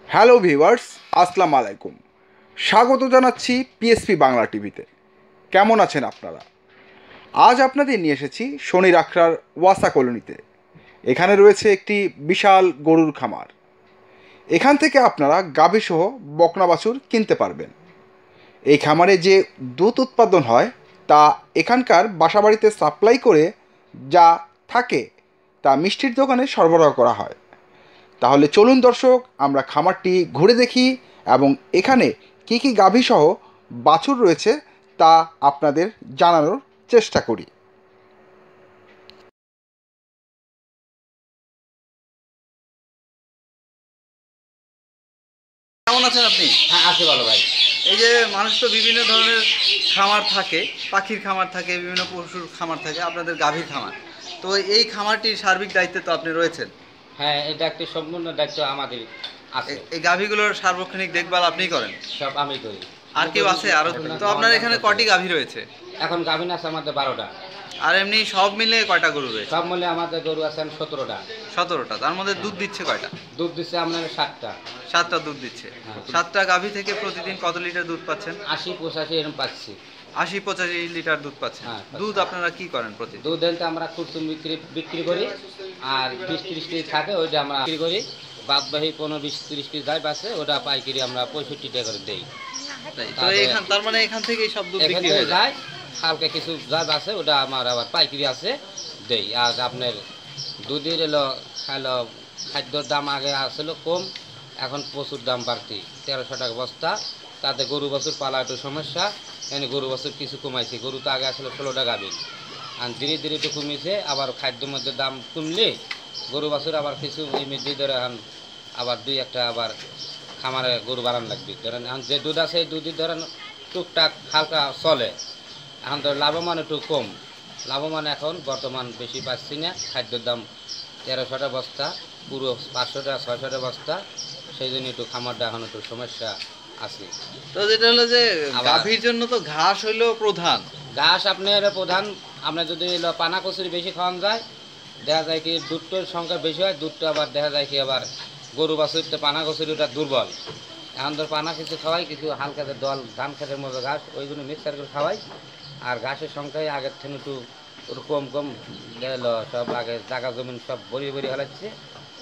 Hello viewers, আসসালামু আলাইকুম। স্বাগত জানাচ্ছি পিএসপি বাংলা টিভিতে। কেমন আছেন আপনারা? আজ আপনাদের নিয়ে এসেছি শনির আখড়ার ওয়াসা কলোনিতে। এখানে রয়েছে একটি বিশাল গরুর খামার। এখান থেকে আপনারা গাভীসহ বকনা বাছুর কিনতে পারবেন। এই খামারে যে দুধ উৎপাদন হয় তা এখানকার বাসাবাড়িতে সাপ্লাই করে যা থাকে তা মিষ্টির দোকানে সরবরাহ করা হয়। তাহলে চলুন দর্শক, আমরা খামারটি ঘুরে দেখি এবং এখানে কী কী গাভীসহ বাছুর রয়েছে তা আপনাদের জানানোর চেষ্টা করি। কেমন আছেন আপনি? হ্যাঁ, আছে ভালো ভাই। এই যে মানুষ তো বিভিন্ন ধরনের খামার থাকে, পাখির খামার থাকে, বিভিন্ন পশুর খামার থাকে, আপনাদের গাভীর খামার। তো এই খামারটির সার্বিক দায়িত্বে তো আপনি রয়েছেন। হ্যাঁ, এটা একটি সম্পূর্ণ দায়িত্ব আমাদের আছে। এই গাভীগুলোর সার্বক্ষণিক দেখভাল আপনিই করেন? সব আমি করি। আর কেউ আছে আরো? তো আপনার এখানে কটি গাভী রয়েছে? এখন গাভিন আছে আমাদের 12টা। আর এমনি সব মিলে কয়টা গরু রয়েছে? সব মিলে আমাদের গরু আছেন 17টা। 17টা। তার মধ্যে দুধ দিচ্ছে কয়টা? দুধ দিচ্ছে আপনার 7টা। 7টা দুধ দিচ্ছে। হ্যাঁ। 7টা গাভী থেকে প্রতিদিন কত লিটার দুধ পাচ্ছেন? 80-85 এরকম পাচ্ছি। 80-85 লিটার দুধ পাচ্ছেন। হ্যাঁ, দুধ আপনারা কি করেন প্রতিদিন? দুধ এনতে আমরা খুচরো বিক্রি করি, আর 20-30 কেজি থাকে ওইটা আমরা বিক্রি করি। বাদ বাকি 15-20-30 কেজি যায় বাসে, ওটা পাইকারি আমরা 65 টাকা করে দেই। তো তার মানে এখান থেকে সব দুধ এখান বিক্রি থেকে হয়ে যায়? যায়, হালকা কিছু যা আছে ওটা আমার আবার পাইকারি আছে দেই। আর আপনার দুধের হলো খাদ্যর দাম আগে আসলো কম, এখন প্রচুর দাম বাড়তি। 1300 টাকা বস্তা। তাতে গরু বছর পালা একটু সমস্যা, এখানে গরু বছর কিছু কমাইছে। গরু তো আগে আসলে 16 টাকা বিল, আর ধীরে ধীরে একটু কমিয়েছে। আবার খাদ্যের মধ্যে দাম কমলে গরু বছর আবার কিছু এমনি ধরে আবার দুই একটা আবার খামারে গরু বাড়ান লাগবে। ধরেন এখন যে দুধ আছে এই দুধই ধরেন টুকটাক হালকা চলে। এখন তো লাভবান একটু কম। লাভবান এখন বর্তমান বেশি পাচ্ছি না। খাদ্যের দাম 1300 বস্তা, পুরো 500 টাকা 600 টাকা বস্তা। সেই জন্য একটু খামারটা এখন একটু সমস্যা আছে। তো যেটা হলো যে গাভীর জন্য তো ঘাস হইলো প্রধান। ঘাস আপনার প্রধান। আপনার যদি পানা কচুরি বেশি খাওয়ান যায়, দেখা যায় কি দুধটার সংখ্যা বেশি হয়। দুধটা আবার দেখা যায় কি আবার গরু বাছুরতে পানা কচুরিটা দুর্বল। এখন ধর পানা কিছু খাওয়াই, কিছু হালকা দল ধান খেতের মতো ঘাস ওইগুলো মিক্সার করে খাওয়াই। আর ঘাসের সংখ্যায় আগের থেকে একটু কম কম গেল। সব আগে জায়গা জমিন সব বড়ি বড়ি হলাচ্ছে,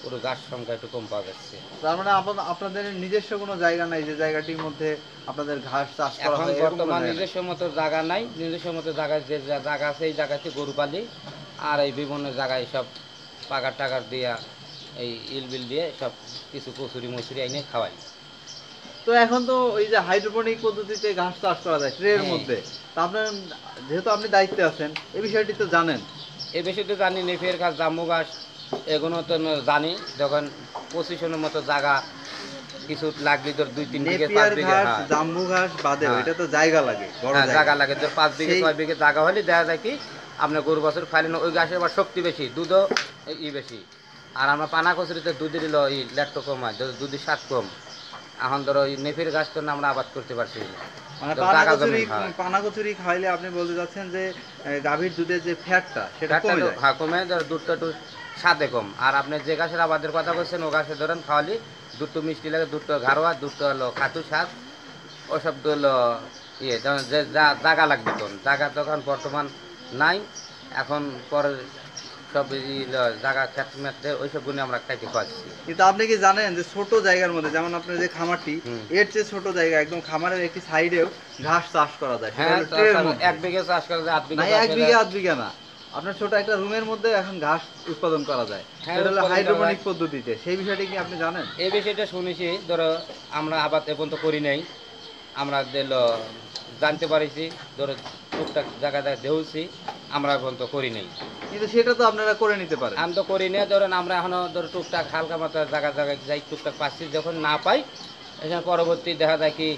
পুরো ঘাস সংখ্যা একটু কম পাওয়া যাচ্ছে। তার মানে আপনাদের নিজস্ব কোনো জায়গা নাই যে জায়গাটির মধ্যে আপনাদের ঘাস চাষ করা এখন হয়? বর্তমান নিজস্ব মতো জায়গা নাই। নিজস্ব মতো জায়গায় যে জায়গা আছে এই জায়গাতে গরু পালি, আর এই বিভিন্ন জায়গায় সব পাকার টাকার দিয়া এই ইলবিল দিয়ে সব কিছু কচুরি মচুরি এনে খাওয়াই। তো এখন তো ওই যে হাইড্রোপনিক পদ্ধতিতে ঘাস চাষ করা যায় ট্রের হ্যাঁ। মধ্যে। তা আপনার যেহেতু আপনি দায়িত্বে আছেন এই বিষয়টি তো জানেন। এই বিষয়টা জানি, নেফের ঘাস জাম্বু ঘাস এগুলো তো জানি। যখন পজিশনের মতো জায়গা কিছু লাগলে তোর 2-3 বিঘে 5 বিঘে। ঘাস হ্যাঁ, জাম্বু ঘাস বাদে হ্যাঁ। এটা তো জায়গা লাগে, বড় হ্যাঁ, জায়গা জায়গা লাগে। তোর 5 বিঘে 6 বিঘে জায়গা হলে দেখা যায় কি আপনার গরু বছর খাইলে ওই ঘাসের আবার শক্তি বেশি, দুধও বেশি। আর আমরা পানা কচুরিতে দুধের লেট্টো কম হয়, দুধের স্বাদ কম। এখন ধরো ওই নেফের গাছ তো আমরা আবাদ করতে পারছি না। মানে তো জায়গা জমি হয়। পানা কচুরি খাইলে আপনি বলতে যাচ্ছেন যে গাভীর দুধের যে ফ্যাটটা সেটা ফ্যাটটা কমে যায়। হ্যাঁ, কমে। ধরো দুধটা একটু স্বাদে কম। আর আপনি যে গাছের আবাদের কথা বলছেন ও গাছে ধরেন খাওয়ালি দুধটা মিষ্টি লাগে, দুধটা ঘাড়োয়া, দুধটা হলো খাটু স্বাদ। ওসব তো হলো যেমন যে জায়গা লাগবে তখন জায়গা তখন বর্তমান নাই। এখন পরে সব জায়গা খেত মেতে ওইসব গুণে আমরা খাইতে পাচ্ছি। কিন্তু আপনি কি জানেন যে ছোট জায়গার মধ্যে যেমন আপনার যে খামারটি, এর চেয়ে ছোট জায়গা একদম খামারের একটি সাইডেও ঘাস চাষ করা যায়? হ্যাঁ, 1 বিঘে চাষ করা যায়, 8 বিঘে। 1 বিঘা 8 বিঘা না, আপনার ছোট একটা রুমের মধ্যে এখন ঘাস উৎপাদন করা যায়। এটা হলো হাইড্রোপনিক পদ্ধতিতে। সেই বিষয়টি কি আপনি জানেন? এই বিষয়টা শুনেছি। ধরো আমরা আবাদ এখন তো করি নাই, আমরা জানতে পারিছি। ধরো টুকটাক জায়গা দেখছি, আমরা এখন তো করি নাই। কিন্তু সেটা তো আপনারা করে নিতে পারেন। আমি তো করি না। ধরেন আমরা এখনো ধরো টুকটাক হালকা মাত্রা জায়গায় যাই, টুকটাক পাচ্ছি। যখন না পাই এখানে পরবর্তী দেখা যায় কি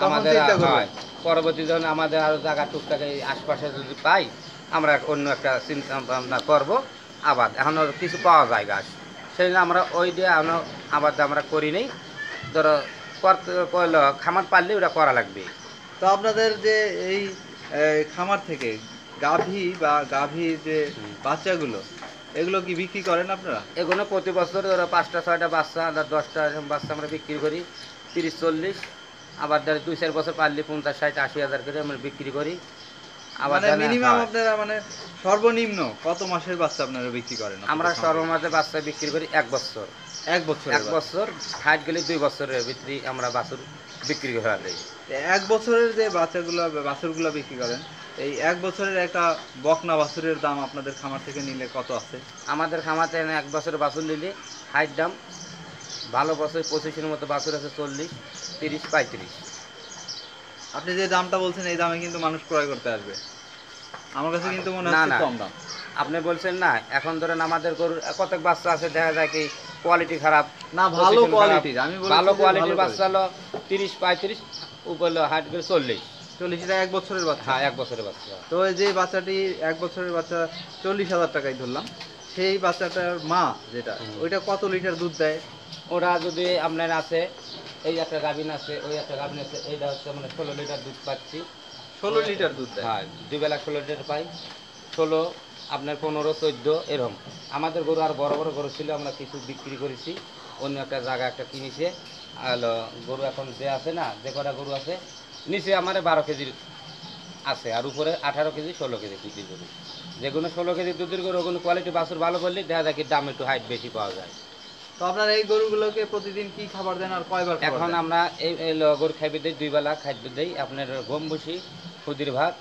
আমাদের হয়, পরবর্তী যখন আমাদের আরো জায়গা টুকটাক এই আশপাশে যদি পাই আমরা অন্য একটা চিন্তা ভাবনা করবো। আবাদ এখনো কিছু পাওয়া যায় ঘাস, সেই জন্য আমরা ওই দিয়ে এখনো আবাদ আমরা করি নেই। ধরো করতে খামার পারলে ওটা করা লাগবে। তো আপনাদের যে এই খামার থেকে গাভী বা গাভীর যে বাচ্চাগুলো এগুলো কি বিক্রি করেন আপনারা? এগুলো প্রতি বছর ধরো 5টা 6টা বাচ্চা, 10টা বাচ্চা আমরা বিক্রি করি 30-40। আবার ধরো 2-4 বছর পারলে 50-60-80 হাজার করে আমরা বিক্রি করি। আবার মানে মিনিমাম আপনারা মানে সর্বনিম্ন কত মাসের বাচ্চা আপনারা বিক্রি করেন? আমরা সর্বমাঝে বাচ্চা বিক্রি করি 1 বছর। 1 বছর? 1 বছর হাইট গেলে 2 বছরের ভিতরে আমরা বাছুর বিক্রি করা দেই। 1 বছরের যে বাছুরগুলো বিক্রি করেন, এই 1 বছরের একটা বকনা বাছুরের দাম আপনাদের খামার থেকে নিলে কত আছে? আমাদের খামাতে 1 বছরের বাছুর নিলে হাইট দাম ভালো বছর 25-এর মতো বাছুর আছে 40, 30, 35। আপনি যে দামটা বলছেন এই দামে কিন্তু মানুষ ক্রয় করতে আসবে। আমার কাছে কিন্তু মনে না, হচ্ছে না। কম দাম। আপনি বলছেন না, এখন ধরেন আমাদের গরুর কতক বাচ্চা আছে দেখা যায় কি কোয়ালিটি খারাপ, না, ভালো position খারাপ। কোয়ালিটির আমি বলছি, ভালো যে কোয়ালিটির ভালো বাচ্চা হলো 30, 35, উপর হলো হাইট গেলে 40। 40 এটা 1 বছরের বাচ্চা? হ্যাঁ, 1 বছরের বাচ্চা। তো এই যে বাচ্চাটি 1 বছরের বাচ্চা 40,000 টাকায় ধরলাম, সেই বাচ্চাটার মা যেটা, ওইটা কত লিটার দুধ দেয়? ওরা যদি আপনার আছে, এই একটা গাভিন আছে, ওই একটা গাভিন আছে, এইটা হচ্ছে মানে 16 লিটার দুধ পাচ্ছি। 16 লিটার দুধ দেয়? হ্যাঁ, 2 বেলা 16 লিটার পাই। 16, আপনার 15, 14 এরকম। আমাদের গরু আর বড় বড় গরু ছিল, আমরা কিছু বিক্রি করেছি, অন্য একটা জায়গা একটা কিনেছে। আর গরু এখন যে আছে না, যে কটা গরু আছে নিচে আমার 12 কেজির আছে, আর উপরে 18 কেজি 16 কেজি বিক্রি করি। যেগুলো 16 কেজি দুধের গরু, ওগুলো কোয়ালিটি বাছুর ভালো করলে দেখা যায় কি দাম একটু হাইট বেশি পাওয়া যায়। তো আপনারা এই গরুগুলোকে প্রতিদিন কি খাবার দেন আর কয়বার খাবার এখন দেন? আমরা এই গরু খাইবে দিই 2 বেলা খাদ্য দিই। আপনার গম ভুসি, খুদির ভাত,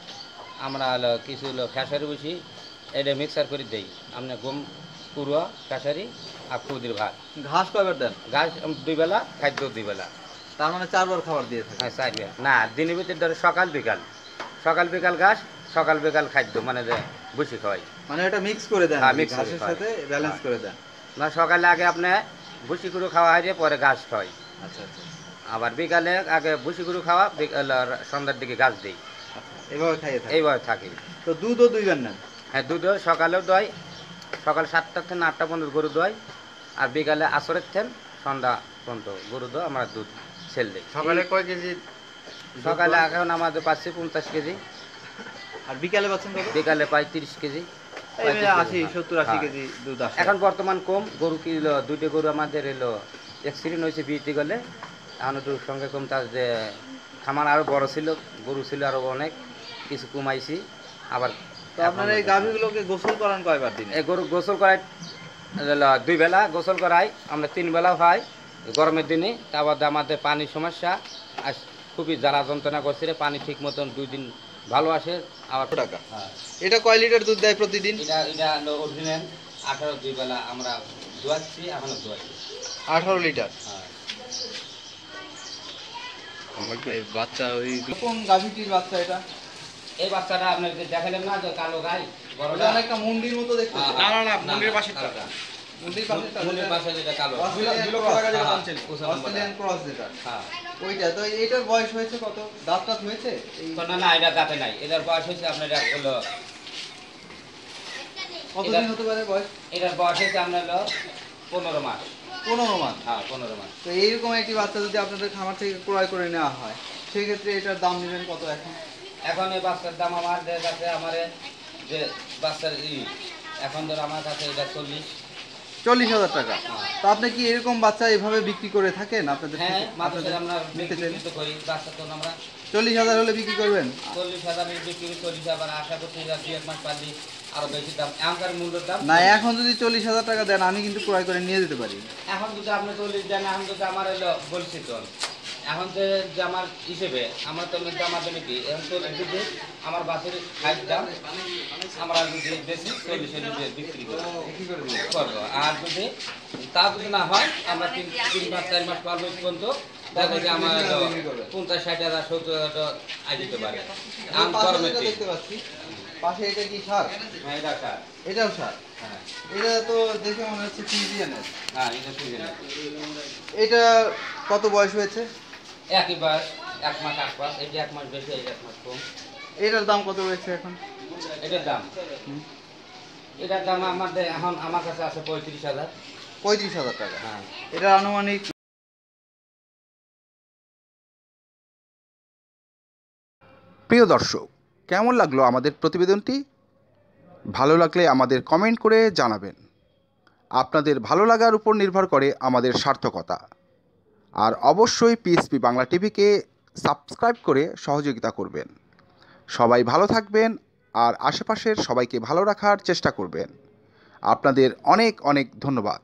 আমরা কিছু খেসারি ভুসি, এটা মিক্সার করে দিই। আপনার গম পুরুয়া, খেসারি আর খুদির ভাত। ঘাস কয়বার দেন? ঘাস 2 বেলা, খাদ্য 2 বেলা। তার মানে 4 বার খাবার দিয়ে থাকে? হ্যাঁ, 4 বেলা না, দিনের ভিতরে ধরে সকাল বিকাল, সকাল বিকাল ঘাস, সকাল বিকাল খাদ্য, মানে যে ভুসি খাওয়াই। মানে এটা মিক্স করে দেন? হ্যাঁ, mix করে ঘাসের খাওয়াই। সাথে ব্যালেন্স হ্যাঁ। করে দেন? না, সকালে আগে আপনি ভুসি গুঁড়ো খাওয়া হয়, পরে ঘাস খাওয়াই। আচ্ছা আচ্ছা আবার বিকালে আগে ভুসি গুঁড়ো খাওয়া, সন্ধ্যার দিকে ঘাস দিই। আচ্ছা, এভাবে খাইয়ে থাকে? এইভাবে থাকি। তো দুধও 2 বার নেন? হ্যাঁ, দুধও সকালেও দই, সকাল 7টা থেকে 8টা পর্যন্ত গরু দই, আর বিকালে আসরের থেন সন্ধ্যা পর্যন্ত গরু দই আমরা দুধ সেল দিই। সকালে কয় কেজি? সকালে এখন আমাদের পাচ্ছি 50 কেজি, আর বিকালে পাচ্ছেন কত? বিকালে পাই 30 কেজি। এই 80, 70, 80 কেজি দুধ আসে। এখন বর্তমান কম গরু কি হলো, 2টে গরু আমাদের এলো অ্যাক্সিডেন্ট হয়েছে বিয়েতে গেলে, এখন একটু সঙ্গে কম। তার যে খামার আরও বড় ছিল, গরু ছিল আরও অনেক, কিছু কমাইছি। আবার তো আপনারা এই গাভীগুলোকে গোসল করান কয়বার দিনে? এই গরু গোসল করাই 2 বেলা গোসল করাই, আমরা 3 বেলাও হয় গরমের দিনে। তারপর আমাদের পানির সমস্যা, আর খুবই জ্বালা যন্ত্রণা করছিল, পানি ঠিক মতন 2 দিন ভালো আসে। আবার টাকা। এটা কয় লিটার দুধ দেয় প্রতিদিন? এটা হলো অরিজিনাল 18, 2 বেলা আমরা দোয়াচ্ছি, এখনো দোয়াচ্ছি। 18 লিটার। হ্যাঁ। এই বাচ্চা ওই কোন গাভীটির বাচ্চা এটা? এই বাচ্চাটা আপনাকে দেখালেন না, যে কালো গাই বড়টা? এটা অনেকটা মুন্ডির মতো দেখতে। না, না, না, মুন্ডির পাশেরটা। মুন্ডির পাশেরটা, মুন্ডির পাশে যেটা কালো। অস্ট্রেলিয়ান ক্রস যেটা, হ্যাঁ। ওইটা। তো এটার বয়স হয়েছে কত? দাঁত টাত হয়েছে? না, না, এটা দাঁতে নাই। এটার বয়স হয়েছে আপনার হলো, কতদিন হতে পারে বয়স? এটার বয়স হয়েছে আপনার হলো 15 মাস। 15 মাস? হ্যাঁ, 15 মাস। তো এইরকম একটি বাচ্চা যদি আপনাদের খামার থেকে ক্রয় করে নেওয়া হয়, সেই ক্ষেত্রে এটার দাম নেবেন কত এখন? এখন এই বাচ্চার দাম আমার কাছে, আমার যে বাচ্চার এখন ধর আমার কাছে এটা 40,000 টাকা। তো আপনি কি এরকম বাচ্চা এভাবে বিক্রি করে থাকেন আপনাদের হ্যাঁ, থেকে? মানুষের আমরা নিতে চাইলে বিক্রি করি বাচ্চা, তো আমরা 40,000 হলে বিক্রি করবেন? 40,000 বিক্রি করি, 40। আবার আশা করছি 2-1 মাস পারলে আরো বেশি দাম, এখনকার মূল্যের দাম না, এখন যদি 40,000 টাকা দেন আমি কিন্তু ক্রয় করে নিয়ে যেতে পারি। এখন যদি আপনি 40 দেন, এখন যদি আমার এলো বলছি তো, এখন যে আমার হিসেবে আমার তো দাম আছে নাকি, এখন 40 যদি আমার বাসের হাইট দাম, আমরা যদি বেশি 40 বিক্রি করবো। আর যদি তা যদি না হয়, আমরা 3 মাস 4 মাস পারবো পর্যন্ত দেখা যায় আমার 50-60,000 70,000 আই দিতে পারে। আম গরমে দেখতে পাচ্ছি পাশে, এটা কি সার? হ্যাঁ, এটা স্যার। এটাও সার? হ্যাঁ, এটা তো দেখে মনে হচ্ছে ফিজিয়ানের। হ্যাঁ, এটা ঠিক আছে। এটা কত বয়স হয়েছে? একই বয়স, 1 মাস 8 মাস। এটা 1 মাস বেশি, এটা 1 মাস কম। এটার দাম কত রয়েছে এখন? এটার দাম, এটার দাম আমাদের এখন আমার কাছে আছে 35,000। 35,000 টাকা। হ্যাঁ। এটা আনুমানিক। প্রিয় দর্শক, কেমন লাগলো আমাদের প্রতিবেদনটি? ভালো লাগলে আমাদের কমেন্ট করে জানাবেন। আপনাদের ভালো লাগার উপর নির্ভর করে আমাদের সার্থকতা। আর অবশ্যই পিএসপি বাংলা টিভিকে সাবস্ক্রাইব করে সহযোগিতা করবেন। সবাই ভালো থাকবেন আর আশেপাশের সবাইকে ভালো রাখার চেষ্টা করবেন। আপনাদের অনেক অনেক ধন্যবাদ।